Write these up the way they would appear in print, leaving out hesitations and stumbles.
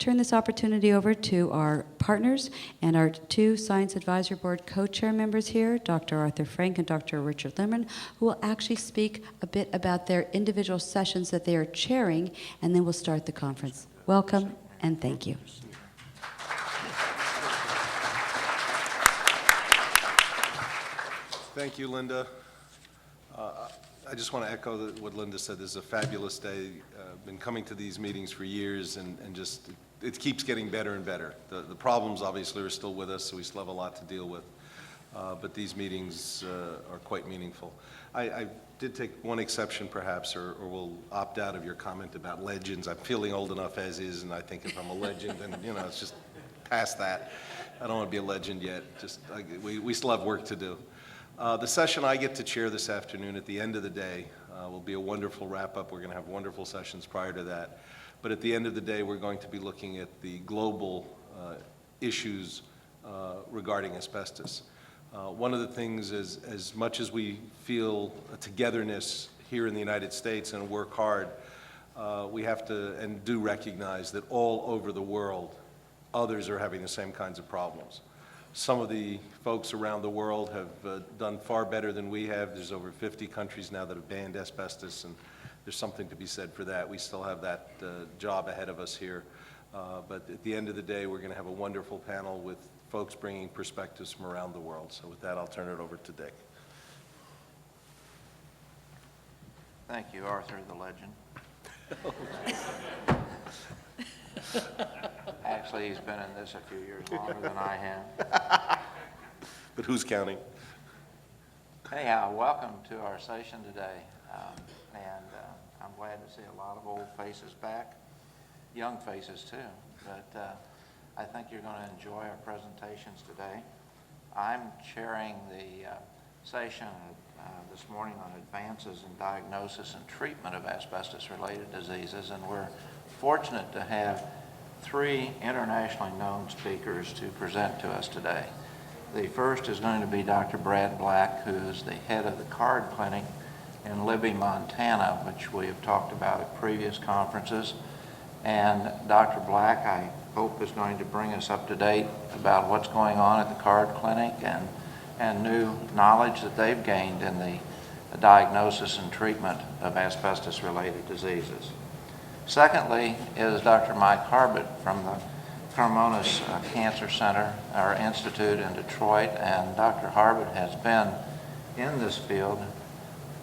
turn this opportunity over to our partners and our two Science Advisory Board co-chair members here, Dr. Arthur Frank and Dr. Richard Lemen, who will actually speak a bit about their individual sessions that they are chairing, and then we'll start the conference. Welcome and thank you. Thank you, Linda. I just want to echo what Linda said. This is a fabulous day. Been coming to these meetings for years, and just it keeps getting better and better. The problems obviously are still with us, so we still have a lot to deal with. But these meetings are quite meaningful. I did take one exception, perhaps, or will opt out of your comment about legends. I'm feeling old enough as is, and I think if I'm a legend, then it's just past that. I don't want to be a legend yet. We still have work to do. The session I get to chair this afternoon at the end of the day will be a wonderful wrap-up. We're going to have wonderful sessions prior to that. But at the end of the day, we're going to be looking at the global issues regarding asbestos. One of the things is, as much as we feel a togetherness here in the United States and work hard, we have to and do recognize that all over the world, others are having the same kinds of problems. Some of the folks around the world have done far better than we have. There's over 50 countries now that have banned asbestos, and there's something to be said for that. We still have that job ahead of us here. But at the end of the day, we're going to have a wonderful panel with folks bringing perspectives from around the world. So with that, I'll turn it over to Dick. Thank you, Arthur, the legend. Actually, he's been in this a few years longer than I have. But who's counting? Anyhow, welcome to our session today. I'm glad to see a lot of old faces back, young faces too. But I think you're going to enjoy our presentations today. I'm chairing the session this morning on advances in diagnosis and treatment of asbestos-related diseases, and we're fortunate to have three internationally known speakers to present to us today. The first is going to be Dr. Brad Black, who is the head of the CARD Clinic in Libby, Montana, which we have talked about at previous conferences. And Dr. Black, I hope, is going to bring us up to date about what's going on at the CARD Clinic and new knowledge that they've gained in the diagnosis and treatment of asbestos-related diseases. Secondly is Dr. Mike Harbert from the Carmonas Cancer Center, our institute in Detroit, and Dr. Harbert has been in this field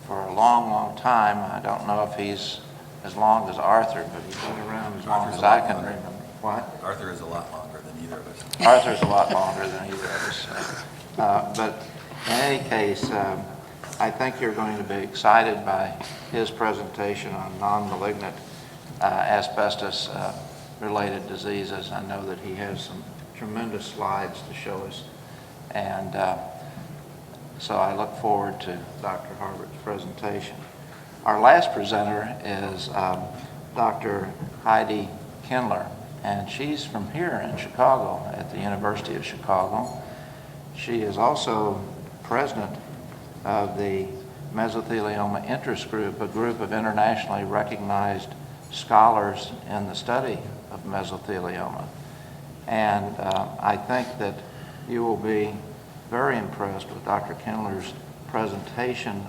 for a long, long time. I don't know if he's as long as Arthur, but he's been around as long as I can remember. What? Arthur is a lot longer than either of us. Arthur's a lot longer than either of us. But in any case, I think you're going to be excited by his presentation on non-malignant asbestos-related diseases. I know that he has some tremendous slides to show us, and so I look forward to Dr. Harbert's presentation. Our last presenter is Dr. Heidi Kindler, and she's from here in Chicago at the University of Chicago. She is also president of the Mesothelioma Interest Group, a group of internationally recognized scholars in the study of mesothelioma. And I think that you will be very impressed with Dr. Kindler's presentation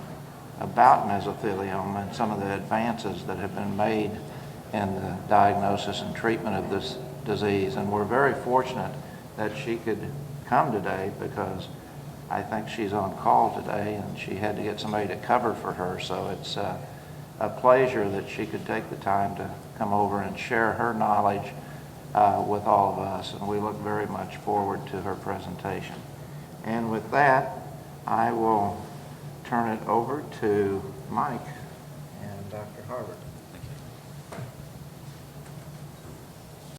about mesothelioma and some of the advances that have been made in the diagnosis and treatment of this disease. And we're very fortunate that she could come today because I think she's on call today and she had to get somebody to cover for her. So it's a pleasure that she could take the time to come over and share her knowledge with all of us, and we look very much forward to her presentation. And with that, I will turn it over to Mike and Dr. Harbert.